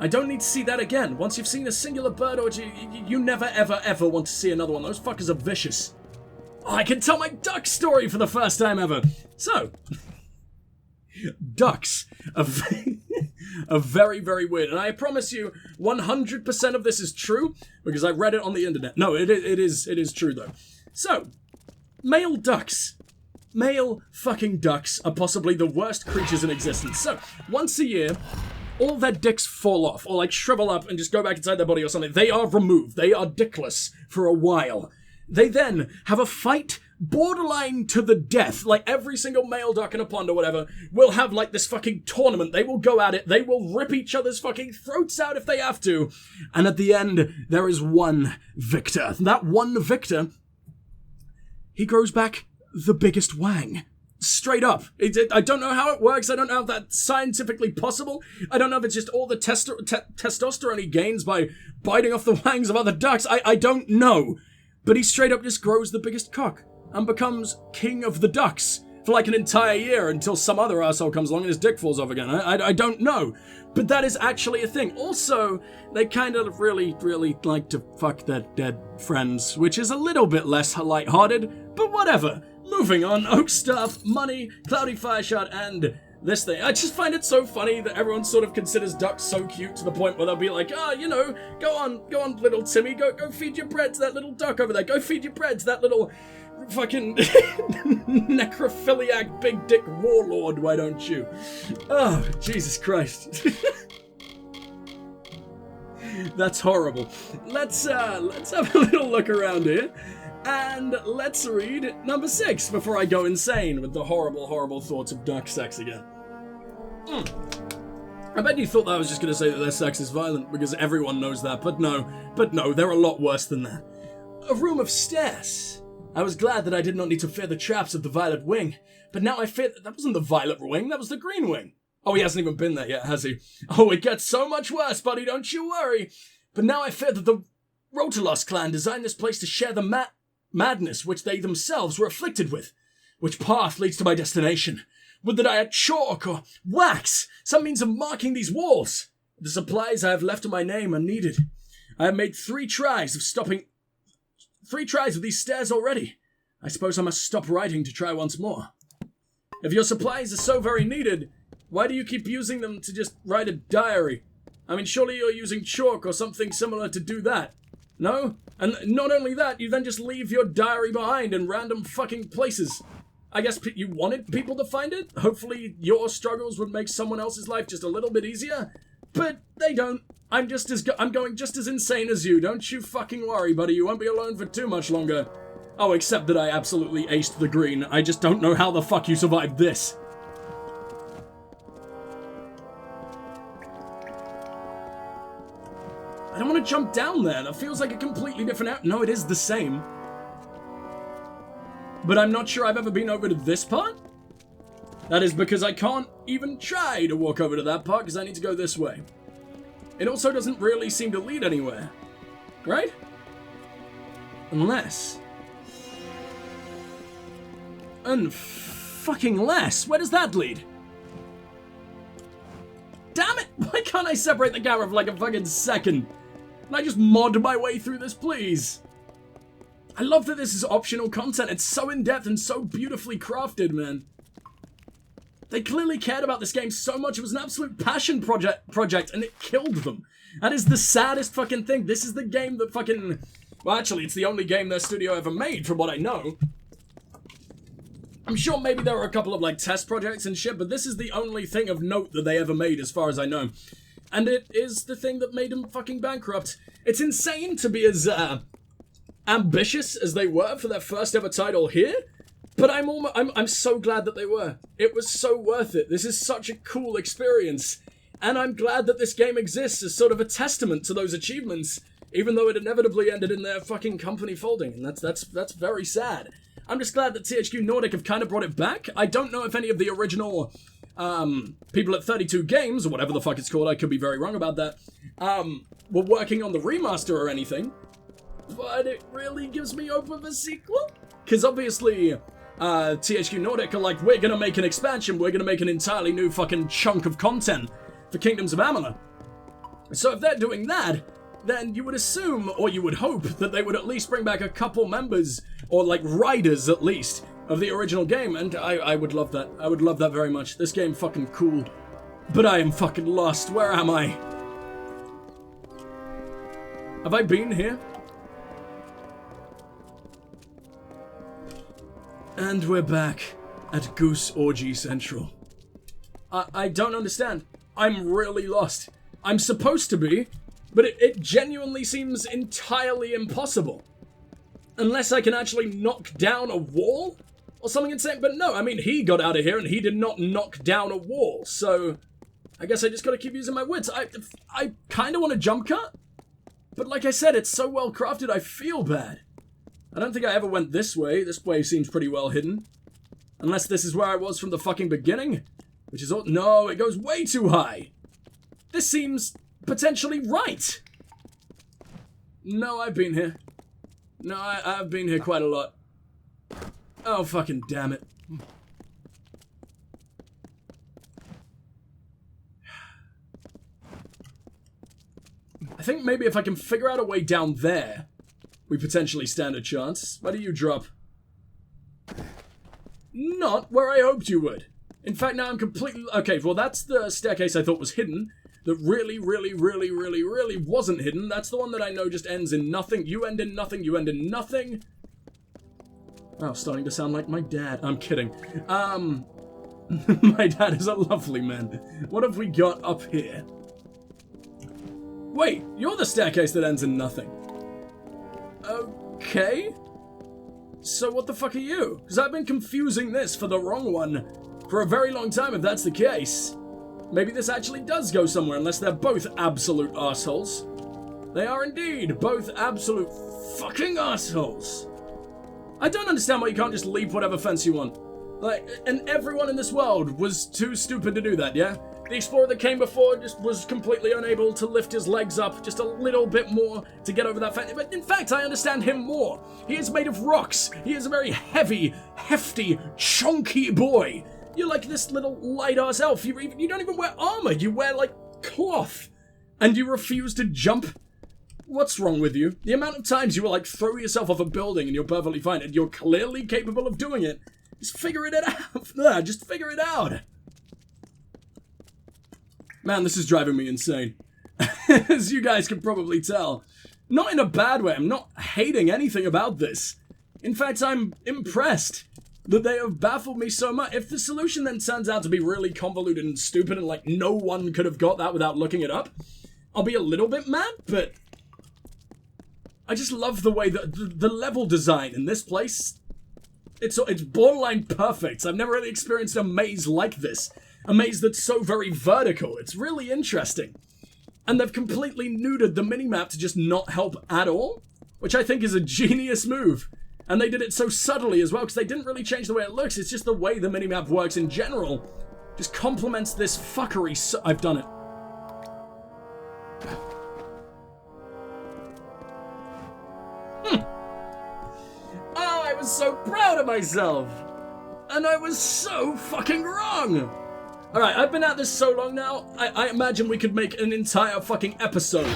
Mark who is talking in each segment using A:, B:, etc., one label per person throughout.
A: I don't need to see that again. Once you've seen a singular bird orgy, you never, ever, ever want to see another one. Those fuckers are vicious. Oh, I can tell my duck story for the first time ever. So, ducks are very, very weird. And I promise you, 100% of this is true, because I read it on the internet. No, it is true, though. So, male ducks. Male fucking ducks are possibly the worst creatures in existence. So, once a year, all their dicks fall off, or like shrivel up and just go back inside their body or something. They are removed. They are dickless for a while. They then have a fight borderline to the death. Like every single male duck in a pond or whatever will have like this fucking tournament. They will go at it. They will rip each other's fucking throats out if they have to. And at the end, there is one victor. That one victor, he grows back the biggest wang. Straight up. I don't know how it works. I don't know if that's scientifically possible. I don't know if it's just all the testosterone he gains by biting off the wangs of other ducks. I don't know. But he straight up just grows the biggest cock and becomes king of the ducks for like an entire year until some other asshole comes along and his dick falls off again. I don't know. But that is actually a thing. Also, they kind of really, really like to fuck their dead friends, which is a little bit less lighthearted, but whatever. Moving on, oak staff, money, cloudy fireshot, and this thing. I just find it so funny that everyone sort of considers ducks so cute to the point where they'll be like, oh, you know, go on, little Timmy, go feed your bread to that little duck over there. Go feed your bread to that little fucking necrophiliac big dick warlord, why don't you? Oh, Jesus Christ. That's horrible. Let's have a little look around here. And let's read number 6 before I go insane with the horrible, horrible thoughts of duck sex again. I bet you thought that I was just going to say that their sex is violent because everyone knows that, but no, they're a lot worse than that. A room of stairs. I was glad that I did not need to fear the traps of the violet wing, but now I fear that wasn't the violet wing, that was the green wing. Oh, he hasn't even been there yet, has he? Oh, it gets so much worse, buddy, don't you worry. But now I fear that the Rotalos clan designed this place to share the madness which they themselves were afflicted with. Which path leads to my destination? Would that I had chalk or wax, some means of marking these walls. The supplies I have left to my name are needed. I have made 3 tries of these stairs already. I suppose I must stop writing to try once more. If your supplies are so very needed, why do you keep using them to just write a diary? I mean, surely you're using chalk or something similar to do that. No? And not only that, you then just leave your diary behind in random fucking places. I guess you wanted people to find it? Hopefully your struggles would make someone else's life just a little bit easier? But they don't. I'm going just as insane as you. Don't you fucking worry, buddy. You won't be alone for too much longer. Oh, except that I absolutely aced the green. I just don't know how the fuck you survived this. I don't want to jump down there. That feels like a completely different No, it is the same. But I'm not sure I've ever been over to this part. That is because I can't even try to walk over to that part because I need to go this way. It also doesn't really seem to lead anywhere. Right? Unless... Unfucking-less. Where does that lead? Damn it! Why can't I separate the camera for like a fucking second? Can I just mod my way through this, please? I love that this is optional content. It's so in-depth and so beautifully crafted, man. They clearly cared about this game so much. It was an absolute passion project, and it killed them. That is the saddest fucking thing. This is the game that fucking... Well, actually, it's the only game their studio ever made, from what I know. I'm sure maybe there were a couple of, like, test projects and shit, but this is the only thing of note that they ever made, as far as I know. And it is the thing that made them fucking bankrupt. It's insane to be as, ambitious as they were for their first ever title here, but I'm so glad that they were. It was so worth it. This is such a cool experience, and I'm glad that this game exists as sort of a testament to those achievements, even though it inevitably ended in their fucking company folding, and that's very sad. I'm just glad that THQ Nordic have kind of brought it back. I don't know if any of the original people at 32 Games, or whatever the fuck it's called, I could be very wrong about that, were working on the remaster or anything, but it really gives me hope of a sequel. Because obviously, THQ Nordic are like, we're gonna make an expansion, we're gonna make an entirely new fucking chunk of content for Kingdoms of Amalur. So if they're doing that, then you would assume, or you would hope, that they would at least bring back a couple members, or like riders at least, of the original game, and I would love that. I would love that very much. This game fucking cool. But I am fucking lost. Where am I? Have I been here? And we're back at Goose Orgy Central. I don't understand. I'm really lost. I'm supposed to be, but it genuinely seems entirely impossible. Unless I can actually knock down a wall or something insane. But no, I mean, he got out of here and he did not knock down a wall. So I guess I just gotta keep using my wits. I kind of want a jump cut, but like I said, it's so well crafted, I feel bad. I don't think I ever went this way. This way seems pretty well hidden. Unless this is where I was from the fucking beginning. Which is all... No, it goes way too high. This seems potentially right. No, I've been here. No, I've been here quite a lot. Oh, fucking damn it. I think maybe if I can figure out a way down there, we potentially stand a chance. Where do you drop? Not where I hoped you would. In fact, now I'm completely... Okay, well, that's the staircase I thought was hidden. That really wasn't hidden. That's the one that I know just ends in nothing. You end in nothing. You end in nothing. Oh, starting to sound like my dad. I'm kidding. My dad is a lovely man. What have we got up here? Wait, you're the staircase that ends in nothing. Okay. So what the fuck are you? Because I've been confusing this for the wrong one for a very long time, if that's the case. Maybe this actually does go somewhere, unless they're both absolute assholes. They are indeed both absolute fucking assholes. I don't understand why you can't just leap whatever fence you want. Like, and everyone in this world was too stupid to do that, yeah? The explorer that came before just was completely unable to lift his legs up just a little bit more to get over that fence. But in fact, I understand him more. He is made of rocks. He is a very heavy, hefty, chunky boy. You're like this little light-ass elf. You don't even wear armor. You wear, like, cloth. And you refuse to jump. What's wrong with you? The amount of times you will, like, throw yourself off a building and you're perfectly fine, and you're clearly capable of doing it. Just figure it out. Just figure it out. Man, this is driving me insane. As you guys can probably tell. Not in a bad way. I'm not hating anything about this. In fact, I'm impressed that they have baffled me so much. If the solution then turns out to be really convoluted and stupid and like no one could have got that without looking it up, I'll be a little bit mad, but I just love the way that the level design in this place, it's borderline perfect. I've never really experienced a maze like this. A maze that's so very vertical. It's really interesting. And they've completely neutered the minimap to just not help at all, which I think is a genius move. And they did it so subtly as well, because they didn't really change the way it looks. It's just the way the minimap works in general. Just complements this fuckery so... I've done it. Oh, I was so proud of myself. And I was so fucking wrong. Alright, I've been at this so long now, I imagine we could make an entire fucking episode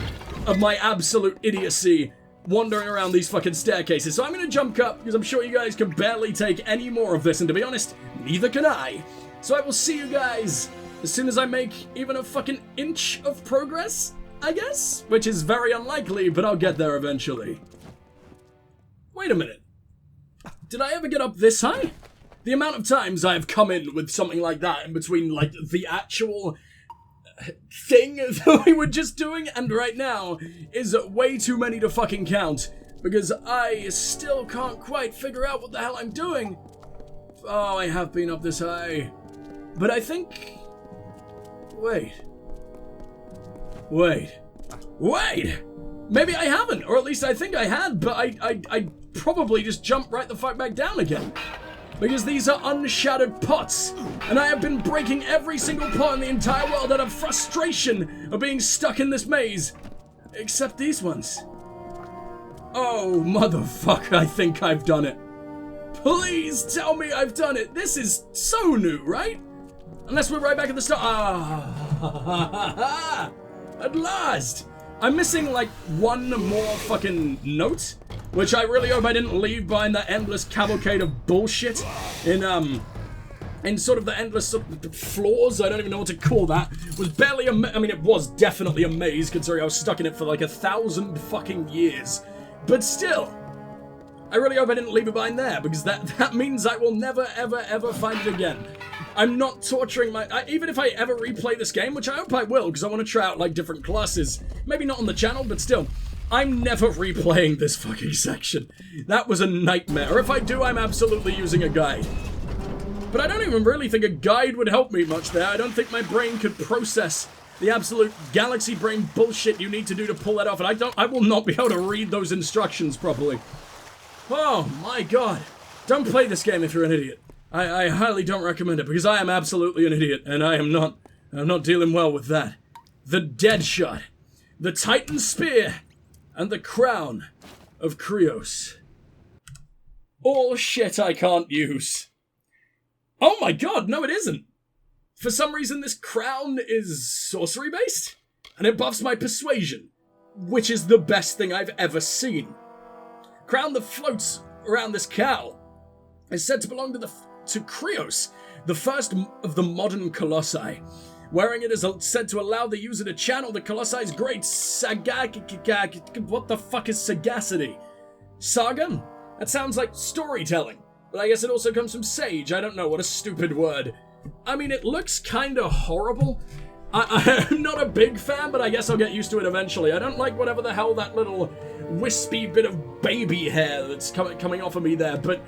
A: of my absolute idiocy wandering around these fucking staircases. So I'm gonna jump cut, because I'm sure you guys can barely take any more of this, and to be honest, neither can I. So I will see you guys as soon as I make even a fucking inch of progress, I guess? Which is very unlikely, but I'll get there eventually. Wait a minute. Did I ever get up this high? The amount of times I have come in with something like that in between, like, the actual thing that we were just doing and right now is way too many to fucking count, because I still can't quite figure out what the hell I'm doing. Oh, I have been up this high. But I think... Wait. Maybe I haven't, or at least I think I had, but I probably just jumped right the fuck back down again. Because these are unshattered pots, and I have been breaking every single pot in the entire world out of frustration of being stuck in this maze. Except these ones. Oh, motherfucker, I think I've done it. Please tell me I've done it. This is so new, right? Unless we're right back at the start. At last! I'm missing, like, one more fucking note, which I really hope I didn't leave behind that endless cavalcade of bullshit in sort of the endless sort of flaws, I don't even know what to call that, was barely I mean, it was definitely a maze, considering I was stuck in it for like 1,000 fucking years. But still, I really hope I didn't leave it behind there, because that means I will never, ever, ever find it again. I'm not torturing even if I ever replay this game, which I hope I will, because I want to try out, like, different classes. Maybe not on the channel, but still. I'm never replaying this fucking section. That was a nightmare. Or if I do, I'm absolutely using a guide. But I don't even really think a guide would help me much there. I don't think my brain could process the absolute galaxy brain bullshit you need to do to pull that off. And I will not be able to read those instructions properly. Oh my god. Don't play this game if you're an idiot. I highly don't recommend it, because I am absolutely an idiot, and I'm not dealing well with that. The Dead Shot, the Titan Spear, and the Crown of Krios. All shit I can't use. Oh my god, no it isn't! For some reason this crown is sorcery based, and it buffs my persuasion, which is the best thing I've ever seen. Crown that floats around this cowl is said to belong to Krios, the first of the modern Kolossi. Wearing it is said to allow the user to channel the Kolossi's great what the fuck is sagacity? Saga? That sounds like storytelling, but I guess it also comes from sage. I don't know, what a stupid word. I mean, it looks kinda horrible. I'm not a big fan, but I guess I'll get used to it eventually. I don't like whatever the hell that little wispy bit of baby hair that's coming off of me there, but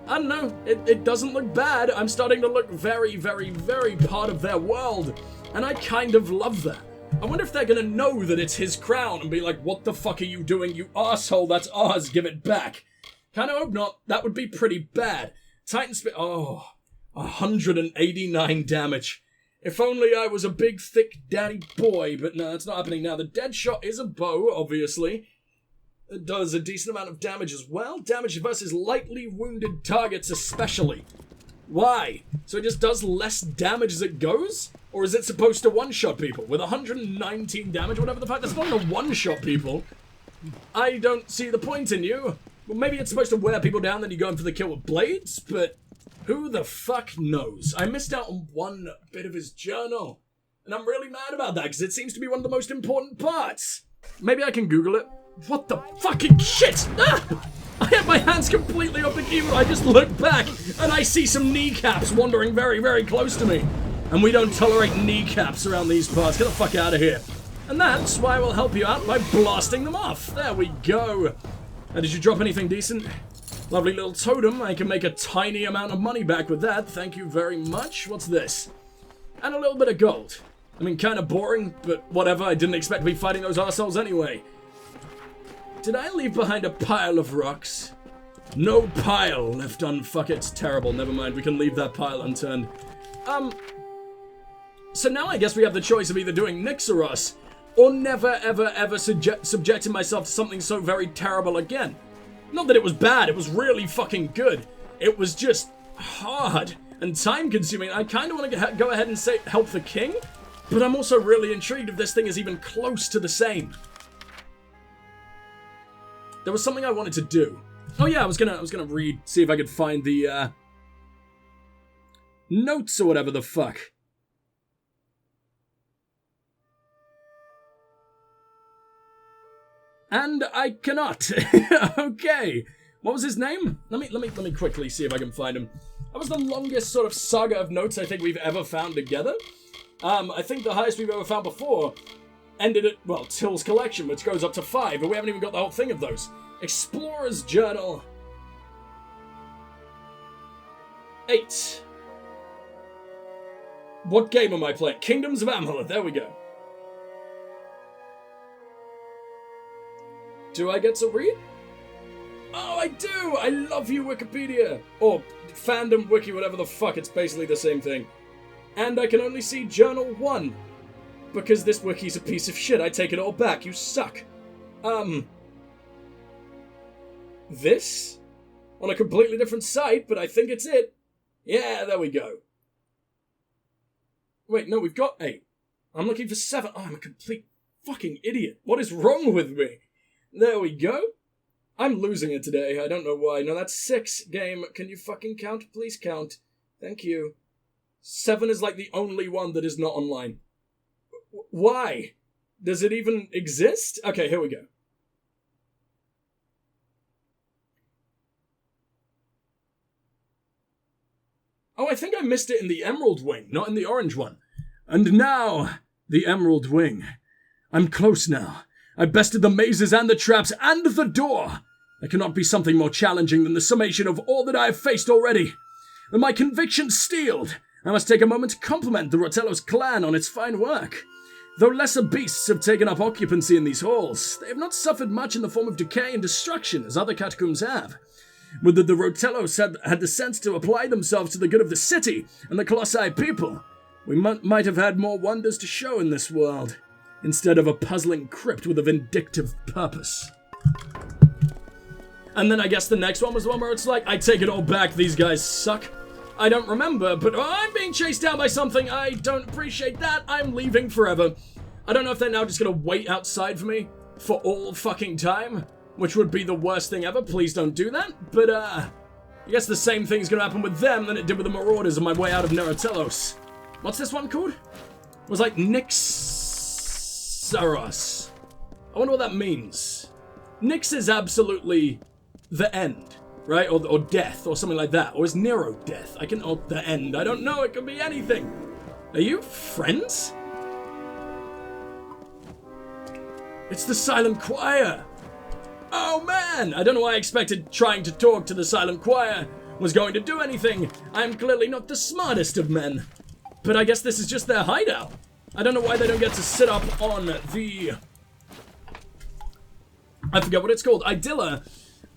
A: I don't know, it doesn't look bad. I'm starting to look very, very, very part of their world, and I kind of love that. I wonder if they're gonna know that it's his crown and be like, what the fuck are you doing, you asshole, that's ours, give it back. Kinda hope not, that would be pretty bad. Titan Spear, oh, 189 damage. If only I was a big, thick daddy boy, but no, that's not happening now. The Dead Shot is a bow, obviously. It does a decent amount of damage as well. Damage versus lightly wounded targets especially. Why? So it just does less damage as it goes? Or is it supposed to one-shot people? With 119 damage, whatever the fuck, that's not gonna one-shot people. I don't see the point in you. Well, maybe it's supposed to wear people down, then you go in for the kill with blades, but who the fuck knows? I missed out on one bit of his journal, and I'm really mad about that, because it seems to be one of the most important parts. Maybe I can Google it. What the fucking shit? Ah! I have my hands completely off the keyboard. I just look back and I see some kneecaps wandering very, very close to me. And we don't tolerate kneecaps around these parts. Get the fuck out of here. And that's why I will help you out by blasting them off. There we go. Now, did you drop anything decent? Lovely little totem. I can make a tiny amount of money back with that. Thank you very much. What's this? And a little bit of gold. I mean, kind of boring, but whatever. I didn't expect to be fighting those arseholes anyway. Did I leave behind a pile of rocks? No pile left unfuck. It's terrible. Never mind. We can leave that pile unturned. So now I guess we have the choice of either doing Nixaros or never, ever, ever subjecting myself to something so very terrible again. Not that it was bad. It was really fucking good. It was just hard and time-consuming. I kind of want to go ahead and say help the king, but I'm also really intrigued if this thing is even close to the same. There was something I wanted to do. Oh yeah, I was gonna read, see if I could find the, notes or whatever the fuck. And I cannot. Okay. What was his name? Let me quickly see if I can find him. That was the longest sort of saga of notes I think we've ever found together. I think the highest we've ever found before ended at, well, Till's collection, which goes up to 5, but we haven't even got the whole thing of those. Explorer's Journal. 8. What game am I playing? Kingdoms of Amalur. There we go. Do I get to read? Oh, I do! I love you, Wikipedia! Or fandom wiki, whatever the fuck, it's basically the same thing. And I can only see Journal 1. Because this wiki's a piece of shit. I take it all back. You suck. This? On a completely different site, but I think it's it. Yeah, there we go. Wait, no, we've got 8. I'm looking for 7. Oh, I'm a complete fucking idiot. What is wrong with me? There we go. I'm losing it today. I don't know why. No, that's 6, game. Can you fucking count? Please count. Thank you. 7 is like the only one that is not online. Why? Does it even exist? Okay, here we go. Oh, I think I missed it in the Emerald Wing, not in the orange one. And now, the Emerald Wing. I'm close now. I bested the mazes and the traps and the door. There cannot be something more challenging than the summation of all that I have faced already. And my convictions steeled, I must take a moment to compliment the Rotello's clan on its fine work. Though lesser beasts have taken up occupancy in these halls, they have not suffered much in the form of decay and destruction as other catacombs have. Whether the Rotellos had the sense to apply themselves to the good of the city and the Colossi people, we might have had more wonders to show in this world, instead of a puzzling crypt with a vindictive purpose. And then I guess the next one was the one where it's like, I take it all back, these guys suck. I don't remember, but I'm being chased down by something. I don't appreciate that. I'm leaving forever. I don't know if they're now just gonna wait outside for me for all fucking time, which would be the worst thing ever. Please don't do that. But, I guess the same thing's gonna happen with them than it did with the Marauders on my way out of Neratellos. What's this one called? It was like Nixaros. I wonder what that means. Nix is absolutely the end, right? Or death, or something like that. Or is Nero death? Or the end. I don't know. It could be anything. Are you friends? It's the Silent Choir. Oh man! I don't know why I expected trying to talk to the Silent Choir was going to do anything. I am clearly not the smartest of men. But I guess this is just their hideout. I don't know why they don't get to sit up on the... I forget what it's called. Idilla.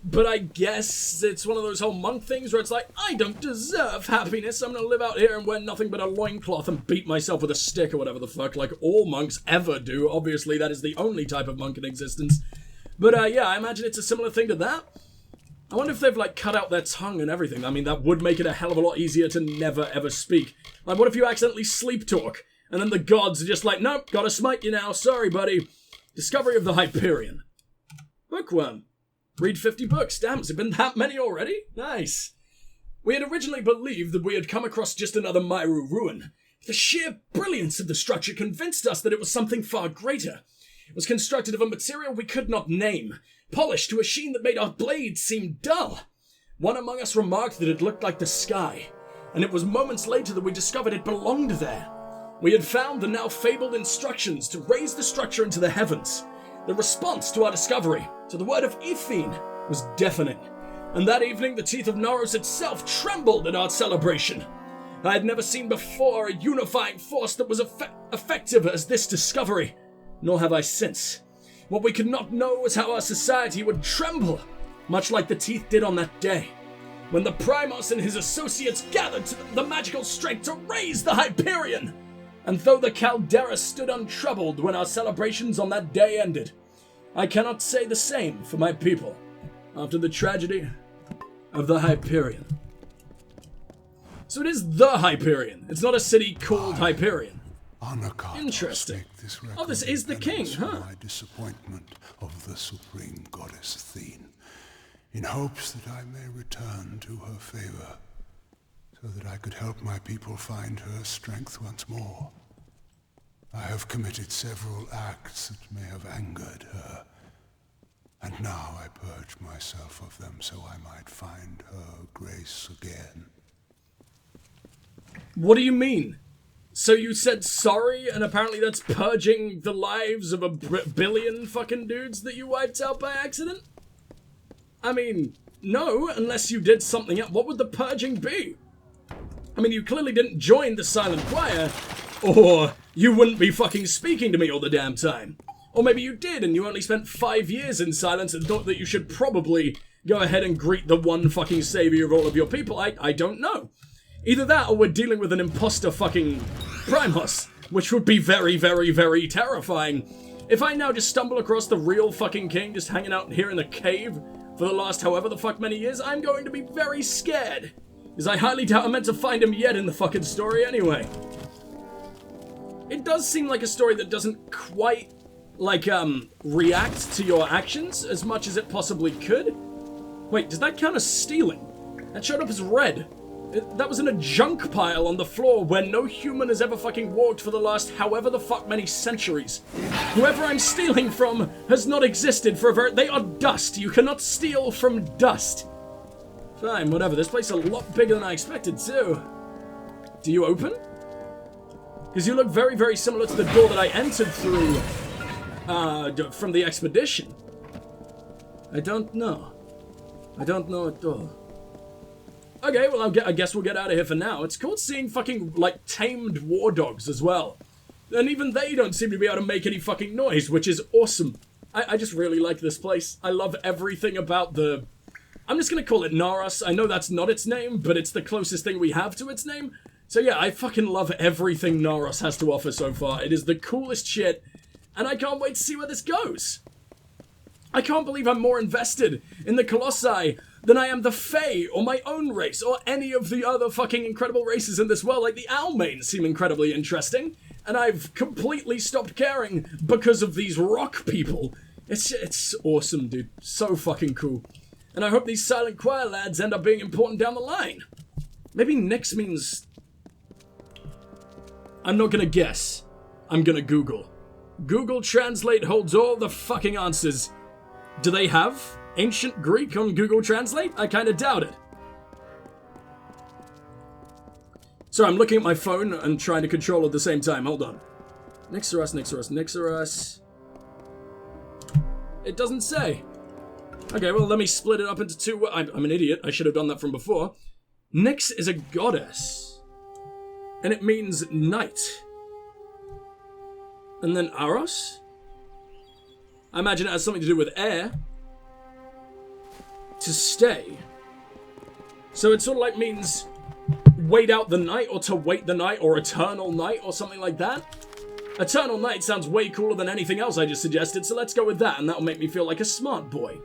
A: But I guess it's one of those whole monk things where it's like, I don't deserve happiness. I'm gonna live out here and wear nothing but a loincloth and beat myself with a stick or whatever the fuck, like all monks ever do. Obviously, that is the only type of monk in existence. But yeah, I imagine it's a similar thing to that. I wonder if they've, like, cut out their tongue and everything. I mean, that would make it a hell of a lot easier to never, ever speak. Like, what if you accidentally sleep talk? And then the gods are just like, nope, gotta smite you now. Sorry, buddy. Discovery of the Hyperion. Bookworm. Read 50 books. Damn, has it been that many already? Nice. We had originally believed that we had come across just another Myru ruin. The sheer brilliance of the structure convinced us that it was something far greater. It was constructed of a material we could not name, polished to a sheen that made our blades seem dull. One among us remarked that it looked like the sky, and it was moments later that we discovered it belonged there. We had found the now fabled instructions to raise the structure into the heavens. The response to our discovery, to the word of Ethene, was deafening, and that evening the teeth of Naros itself trembled at our celebration. I had never seen before a unifying force that was effective as this discovery, nor have I since. What we could not know was how our society would tremble, much like the teeth did on that day, when the Primos and his associates gathered to the magical strength to raise the Hyperion. And though the Caldera stood untroubled when our celebrations on that day ended, I cannot say the same for my people after the tragedy of the Hyperion. So it is the Hyperion. It's not a city called Hyperion. Interesting. Oh, this is the king, huh?
B: My disappointment of the supreme goddess Athene, in hopes that I may return to her favor, so that I could help my people find her strength once more. I have committed several acts that may have angered her, and now I purge myself of them so I might find her grace again.
A: What do you mean? So you said sorry, and apparently that's purging the lives of a billion fucking dudes that you wiped out by accident? I mean, no, unless you did something else. What would the purging be? I mean, you clearly didn't join the Silent Choir, or you wouldn't be fucking speaking to me all the damn time. Or maybe you did, and you only spent 5 years in silence and thought that you should probably go ahead and greet the one fucking savior of all of your people. I don't know. Either that, or we're dealing with an imposter fucking Primos, which would be very, very, very terrifying. If I now just stumble across the real fucking king just hanging out here in the cave for the last however the fuck many years, I'm going to be very scared. Because I highly doubt I'm meant to find him yet in the fucking story anyway. It does seem like a story that doesn't quite like, react to your actions as much as it possibly could. Wait, does that count as stealing? That showed up as red. That was in a junk pile on the floor where no human has ever fucking walked for the last however the fuck many centuries. Whoever I'm stealing from has not existed for a very... They are dust. You cannot steal from dust. Fine, whatever. This place is a lot bigger than I expected, too. Do you open? Because you look very, very similar to the door that I entered through from the expedition. I don't know. I don't know at all. Okay, well, I guess we'll get out of here for now. It's cool seeing fucking, like, tamed war dogs as well. And even they don't seem to be able to make any fucking noise, which is awesome. I just really like this place. I love everything about the... I'm just gonna call it Naros. I know that's not its name, but it's the closest thing we have to its name. So yeah, I fucking love everything Naros has to offer so far. It is the coolest shit, and I can't wait to see where this goes. I can't believe I'm more invested in the Colossi than I am the Fae, or my own race, or any of the other fucking incredible races in this world. Like, the Almain seem incredibly interesting, and I've completely stopped caring because of these rock people. It's awesome, dude. So fucking cool. And I hope these Silent Choir lads end up being important down the line. Maybe Nyx means... I'm not gonna guess. I'm gonna Google. Google Translate holds all the fucking answers. Do they have ancient Greek on Google Translate? I kinda doubt it. Sorry, I'm looking at my phone and trying to control at the same time. Hold on. Nyxaros. It doesn't say. Okay, well, let me split it up into two. I'm an idiot. I should have done that from before. Nyx is a goddess. And it means night. And then Aros? I imagine it has something to do with air. To stay. So it sort of like means wait out the night, or to wait the night, or eternal night, or something like that. Eternal night sounds way cooler than anything else I just suggested, so let's go with that, and that'll make me feel like a smart boy.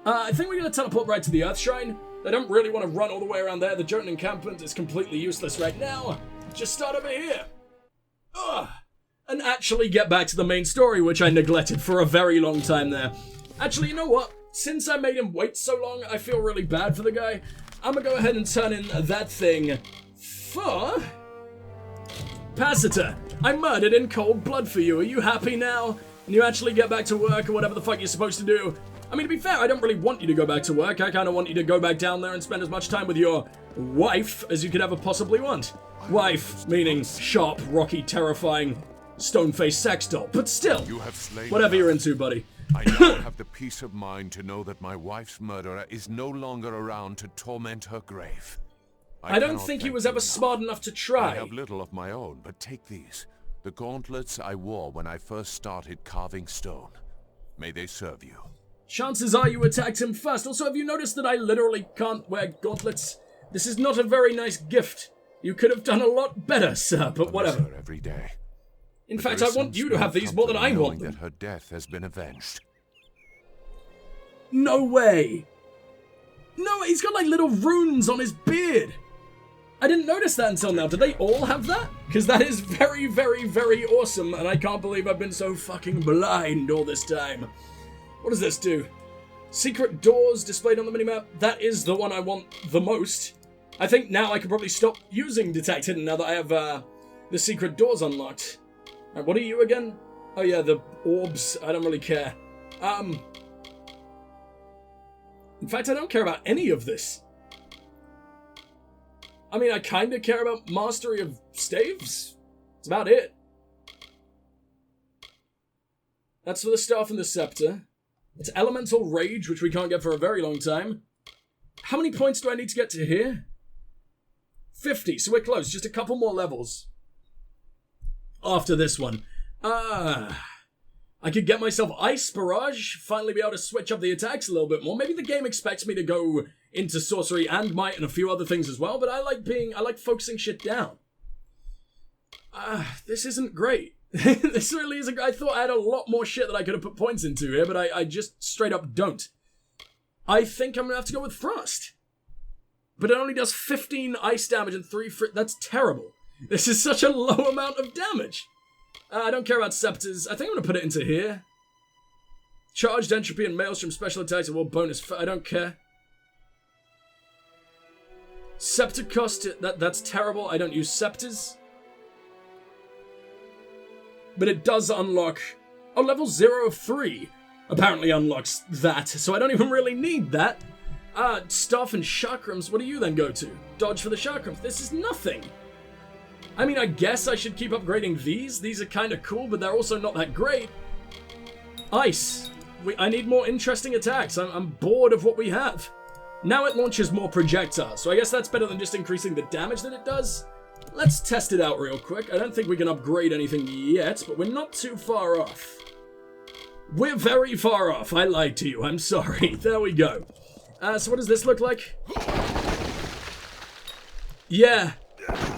A: I think we're going to teleport right to the Earth Shrine. I don't really want to run all the way around there. The Jotun encampment is completely useless right now. Just start over here. Ugh. And actually get back to the main story, which I neglected for a very long time there. Actually, you know what? Since I made him wait so long, I feel really bad for the guy. I'm going to go ahead and turn in that thing for... Pasita, I murdered in cold blood for you. Are you happy now? Can you actually get back to work or whatever the fuck you're supposed to do? I mean, to be fair, I don't really want you to go back to work. I kind of want you to go back down there and spend as much time with your wife as you could ever possibly want. Wife, meaning sharp, rocky, terrifying, stone-faced sex doll. But still,
C: You have slain
A: whatever
C: her.
A: you're into, buddy.
C: I now have the peace of mind to know that my wife's murderer is no longer around to torment her grave.
A: I don't
C: cannot
A: think he
C: thank
A: was
C: you
A: ever
C: enough.
A: smart enough to
C: I
A: try.
C: have little of my own, but take these. The gauntlets I wore when I first started carving stone. May they serve you.
A: Chances are you attacked him first. Also, have you noticed that I literally can't wear gauntlets? This is not a very nice gift. You could have done a lot better, sir, but
C: I miss
A: whatever.
C: her every day.
A: In
C: But
A: fact,
C: there
A: I
C: is
A: want
C: some
A: you to have
C: small
A: these more than I
C: comfort
A: want
C: knowing
A: them.
C: that her death has been avenged.
A: No way! No, he's got like little runes on his beard! I didn't notice that until now. Do they all have that? Because that is very, very, very awesome, and I can't believe I've been so fucking blind all this time. What does this do? Secret doors displayed on the minimap. That is the one I want the most. I think now I could probably stop using Detect Hidden now that I have the secret doors unlocked. Right, what are you again? Oh yeah, the orbs. I don't really care. In fact, I don't care about any of this. I mean, I kind of care about mastery of staves. That's about it. That's for the staff and the scepter. It's elemental rage, which we can't get for a very long time. How many points do I need to get to here? 50, so we're close. Just a couple more levels. After this one. I could get myself Ice Barrage, finally be able to switch up the attacks a little bit more. Maybe the game expects me to go into Sorcery and Might and a few other things as well, but I like focusing shit down. This isn't great. This really isn't. I thought I had a lot more shit that I could have put points into here, but I just straight up don't. I think I'm gonna have to go with Frost. But it only does 15 ice damage and 3 that's terrible. This is such a low amount of damage. I don't care about scepters. I think I'm gonna put it into here. Charged entropy and maelstrom special attacks award bonus. I don't care. Scepter cost, that's terrible. I don't use scepters. But it does unlock... Oh, level 0 of 3 apparently unlocks that, so I don't even really need that. Stuff and chakrams, what do you then go to? Dodge for the chakrams. This is nothing. I mean, I guess I should keep upgrading these. These are kind of cool, but they're also not that great. Ice. I need more interesting attacks. I'm bored of what we have. Now it launches more projectiles, so I guess that's better than just increasing the damage that it does. Let's test it out real quick. I don't think we can upgrade anything yet, but we're not too far off. We're very far off. I lied to you. I'm sorry. There we go. So what does this look like? Yeah.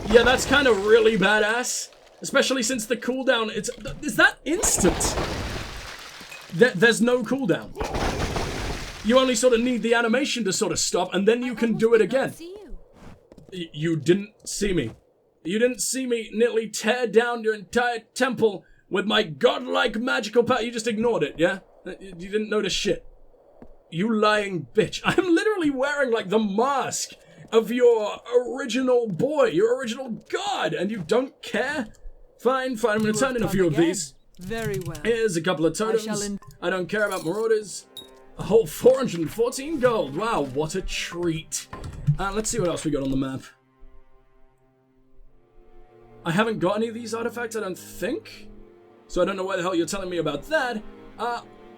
A: Yeah, that's kind of really badass. Especially since the cooldown, is that instant? There's no cooldown. You only sort of need the animation to sort of stop, and then you can do it again. You didn't see me. You didn't see me nearly tear down your entire temple with my godlike magical power. You just ignored it, yeah? You didn't notice shit. You lying bitch. I'm literally wearing, like, the mask of your original boy, your original god, and you don't care? Fine, fine, I'm gonna turn in a few of these.
D: Very well.
A: Here's a couple of totems. I don't care about marauders. A whole 414 gold. Wow, what a treat. Let's see what else we got on the map. I haven't got any of these artifacts, I don't think. So I don't know why the hell you're telling me about that.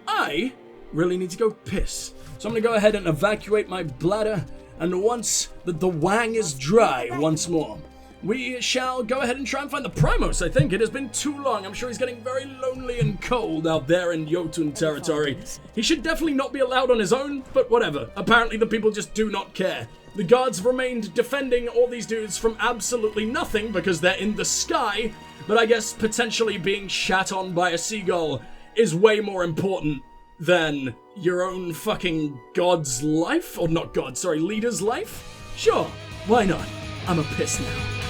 A: I really need to go piss. So I'm gonna go ahead and evacuate my bladder. And once the wang is dry once more, we shall go ahead and try and find the Primos, I think. It has been too long. I'm sure he's getting very lonely and cold out there in Jotun territory. He should definitely not be allowed on his own, but whatever. Apparently the people just do not care. The guards remained defending all these dudes from absolutely nothing because they're in the sky, but I guess potentially being shat on by a seagull is way more important than your own fucking god's life? Or not god, sorry, leader's life? Sure, why not? I'm a piss now.